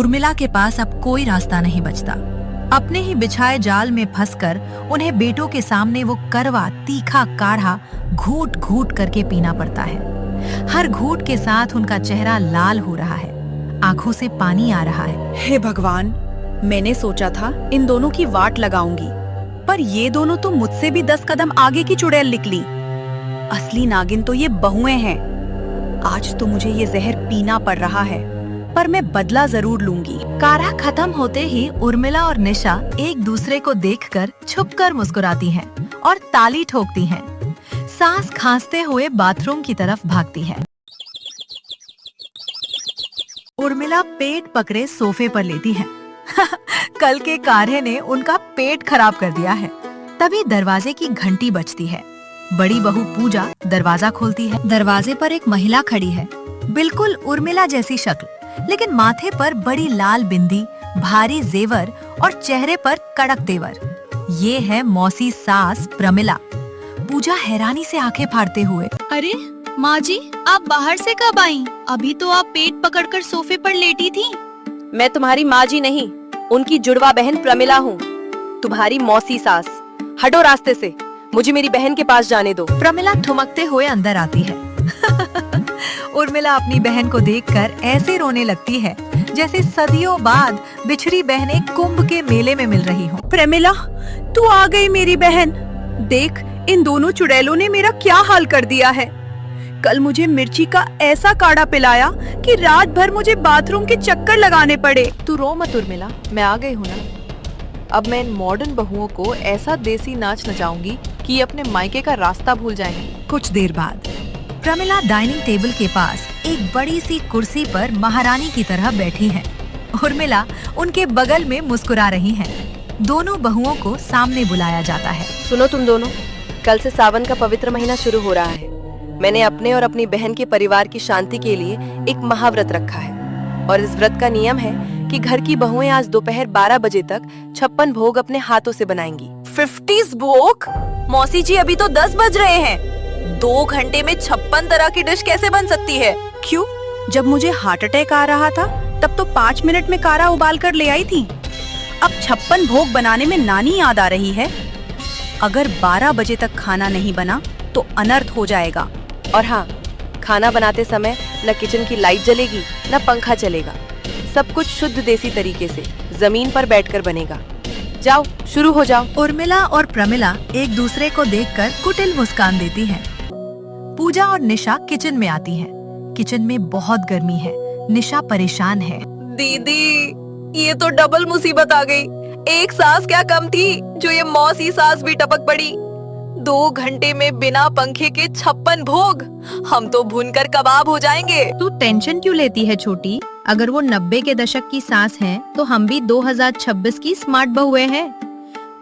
उर्मिला के पास अब कोई रास्ता नहीं बचता। अपने ही बिछाए जाल में फंसकर उन्हें बेटों के सामने वो कड़वा तीखा काढ़ा घूट घूट करके पीना पड़ता है। हर घूट के साथ उनका चेहरा लाल हो रहा है, आंखों से पानी आ रहा है। हे भगवान, मैंने सोचा था इन दोनों की वाट लगाऊंगी, पर ये दोनों तो मुझसे भी 10 कदम आगे की चुड़ैल निकली। असली नागिन तो ये बहुएं हैं। आज तो मुझे ये जहर पीना पड़ रहा है, पर मैं बदला जरूर लूंगी। काढ़ा खत्म होते ही उर्मिला और निशा एक दूसरे को देखकर छुपकर मुस्कुराती हैं और ताली ठोकती हैं। सांस खांसते हुए बाथरूम की तरफ भागती हैं। उर्मिला पेट पकड़े सोफे पर लेटी है। कल के काढ़े ने उनका पेट खराब कर दिया है। तभी दरवाजे की घंटी बजती है। बड़ी बहू पूजा दरवाजा खोलती है। दरवाजे पर एक महिला खड़ी है, बिल्कुल उर्मिला जैसी शक्ल, लेकिन माथे पर बड़ी लाल बिंदी, भारी जेवर और चेहरे पर कड़क तेवर। ये है मौसी सास प्रमिला। पूजा हैरानी से आंखें फाड़ते हुए, अरे माँ जी, आप बाहर से कब आई? अभी तो आप पेट पकड़कर सोफे पर लेटी थी। मैं तुम्हारी माँ जी नहीं, उनकी जुड़वा बहन प्रमिला हूँ, तुम्हारी मौसी सास। हटो रास्ते से, मुझे मेरी बहन के पास जाने दो। प्रमिला ठुमकते हुए अंदर आती है। उर्मिला अपनी बहन को देखकर ऐसे रोने लगती है जैसे सदियों बाद बिछड़ी बहनें कुंभ के मेले में मिल रही हों। प्रमिला, तू आ गई मेरी बहन। देख, इन दोनों चुड़ैलों ने मेरा क्या हाल कर दिया है। कल मुझे मिर्ची का ऐसा काढ़ा पिलाया कि रात भर मुझे बाथरूम के चक्कर लगाने पड़े। तू रो मत उर्मिला, मैं आ गई हूँ ना। अब मैं इन मॉडर्न बहुओं को ऐसा देसी नाच नचाऊंगी कि ये अपने मायके का रास्ता भूल जाएंगी। कुछ देर बाद प्रमिला डाइनिंग टेबल के पास एक बड़ी सी कुर्सी पर महारानी की तरह बैठी है। उर्मिला उनके बगल में मुस्कुरा रही हैं। दोनों बहुओं को सामने बुलाया जाता है। सुनो तुम दोनों, कल से सावन का पवित्र महीना शुरू हो रहा है। मैंने अपने और अपनी बहन के परिवार की शांति के लिए एक महाव्रत रखा है, और इस व्रत का नियम है कि घर की बहुएं आज दोपहर 12 बजे तक 56 भोग अपने हाथों से बनाएंगी। 50 भोग? मौसी जी, अभी तो 10 बज रहे हैं। 2 घंटे में 56 तरह की डिश कैसे बन सकती है? क्यों? जब मुझे हार्ट अटैक आ रहा था तब तो 5 मिनट में काढ़ा उबाल कर ले आई थी। अब 56 भोग बनाने में नानी याद आ रही है। अगर 12 बजे तक खाना नहीं बना तो अनर्थ हो जाएगा। और हाँ, खाना बनाते समय न किचन की लाइट जलेगी न पंखा चलेगा। सब कुछ शुद्ध देसी तरीके से जमीन पर बैठकर बनेगा। जाओ, शुरू हो जाओ। उर्मिला और प्रमिला एक दूसरे को देखकर कुटिल मुस्कान देती हैं। पूजा और निशा किचन में आती हैं। किचन में बहुत गर्मी है। निशा परेशान है। दीदी, ये तो डबल मुसीबत आ गई। एक सास क्या कम थी जो ये मौसी सास भी टपक पड़ी। 2 घंटे में बिना पंखे के 56 भोग। हम तो भूनकर कबाब हो जाएंगे। तू टेंशन क्यों लेती है छोटी? अगर वो 90 के दशक की सास हैं, तो हम भी 2026 की स्मार्ट बहुएं हैं।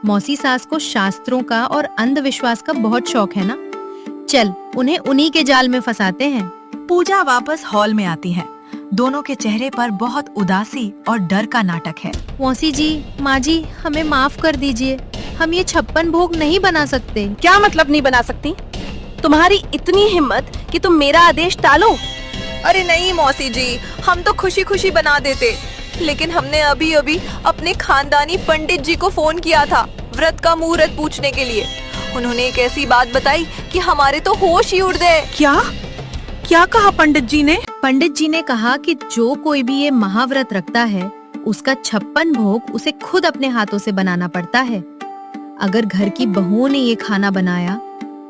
मौसी सास को शास्त्रों का और अंधविश्वास का बहुत शौक है ना। चल, उन्हें उन्हीं के जाल में फंसाते हैं। पूजा वापस हॉल में आती है। दोनों के चेहरे पर बहुत उदासी और डर का नाटक है। मौसी जी, माँ जी, हमें माफ कर दीजिए। हम ये 56 भोग नहीं बना सकते। क्या मतलब नहीं बना सकती? तुम्हारी इतनी हिम्मत कि तुम मेरा आदेश टालो? अरे नहीं मौसी जी, हम तो खुशी खुशी बना देते, लेकिन हमने अभी अभी अपने खानदानी पंडित जी को फोन किया था व्रत का मुहूर्त पूछने के लिए। उन्होंने एक ऐसी बात बताई कि हमारे तो होश ही उड़ गए। क्या कहा पंडित जी ने? पंडित जी ने कहा कि जो कोई भी ये महाव्रत रखता है, उसका 56 भोग उसे खुद अपने हाथों से बनाना पड़ता है। अगर घर की बहुओं ने ये खाना बनाया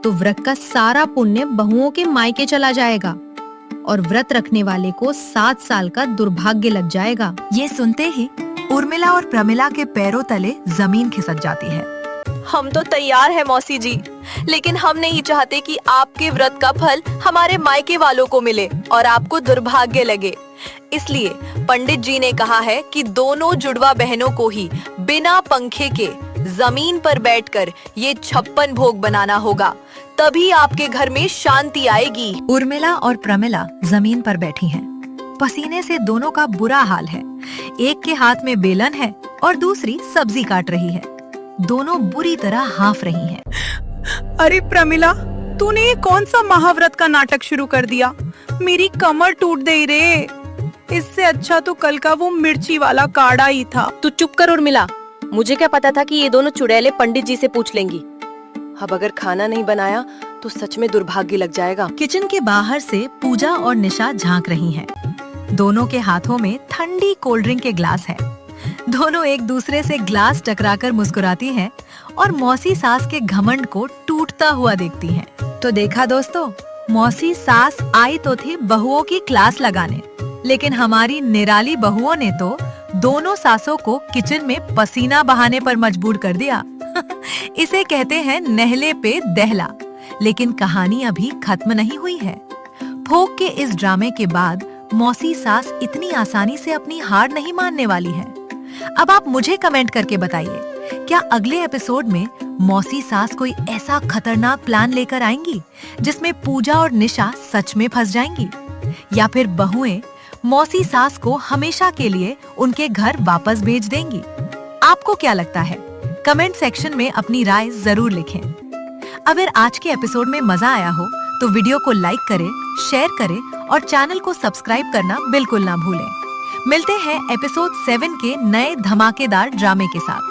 तो व्रत का सारा पुण्य बहुओं के मायके चला जाएगा और व्रत रखने वाले को 7 साल का दुर्भाग्य लग जाएगा। ये सुनते ही उर्मिला और प्रमिला के पैरों तले जमीन खिसक जाती है। हम तो तैयार है मौसी जी, लेकिन हम नहीं चाहते कि आपके व्रत का फल हमारे मायके वालों को मिले और आपको दुर्भाग्य लगे। इसलिए पंडित जी ने कहा है कि दोनों जुड़वा बहनों को ही बिना पंखे के जमीन पर बैठकर ये 56 भोग बनाना होगा, तभी आपके घर में शांति आएगी। उर्मिला और प्रमिला जमीन पर बैठी हैं। पसीने से दोनों का बुरा हाल है। एक के हाथ में बेलन है और दूसरी सब्जी काट रही है। दोनों बुरी तरह हांफ रही हैं। अरे प्रमिला, तूने ये कौन सा महाव्रत का नाटक शुरू कर दिया? मेरी कमर टूट गई रे। इससे अच्छा तो कल का वो मिर्ची वाला काढ़ा ही था। तू चुप कर उर्मिला, मुझे क्या पता था कि ये दोनों चुड़ैले पंडित जी से पूछ लेंगी। अब अगर खाना नहीं बनाया तो सच में दुर्भाग्य लग जाएगा। किचन के बाहर से पूजा और निशा झांक रही हैं। दोनों के हाथों में ठंडी कोल्ड ड्रिंक के ग्लास है। दोनों एक दूसरे से ग्लास टकराकर मुस्कुराती हैं और मौसी सास के घमंड को टूटता हुआ देखती हैं। तो देखा दोस्तों, मौसी सास आई तो थी बहुओं की क्लास लगाने, लेकिन हमारी निराली बहुओं ने तो दोनों सासों को किचन में पसीना बहाने पर मजबूर कर दिया। इसे कहते हैं नहले पे दहला। लेकिन कहानी अभी खत्म नहीं हुई है। भोग के इस ड्रामे के बाद मौसी सास इतनी आसानी से अपनी हार नहीं मानने वाली है। अब आप मुझे कमेंट करके बताइए, क्या अगले एपिसोड में मौसी सास कोई ऐसा खतरनाक प्लान लेकर आएंगी जिसमें पूजा और निशा सच में फंस जाएंगी, या फिर बहुएं मौसी सास को हमेशा के लिए उनके घर वापस भेज देंगी? आपको क्या लगता है? कमेंट सेक्शन में अपनी राय जरूर लिखें। अगर आज के एपिसोड में मजा आया हो तो वीडियो को लाइक करें, शेयर करें और चैनल को सब्सक्राइब करना बिल्कुल ना भूलें। मिलते हैं एपिसोड 7 के नए धमाकेदार ड्रामे के साथ।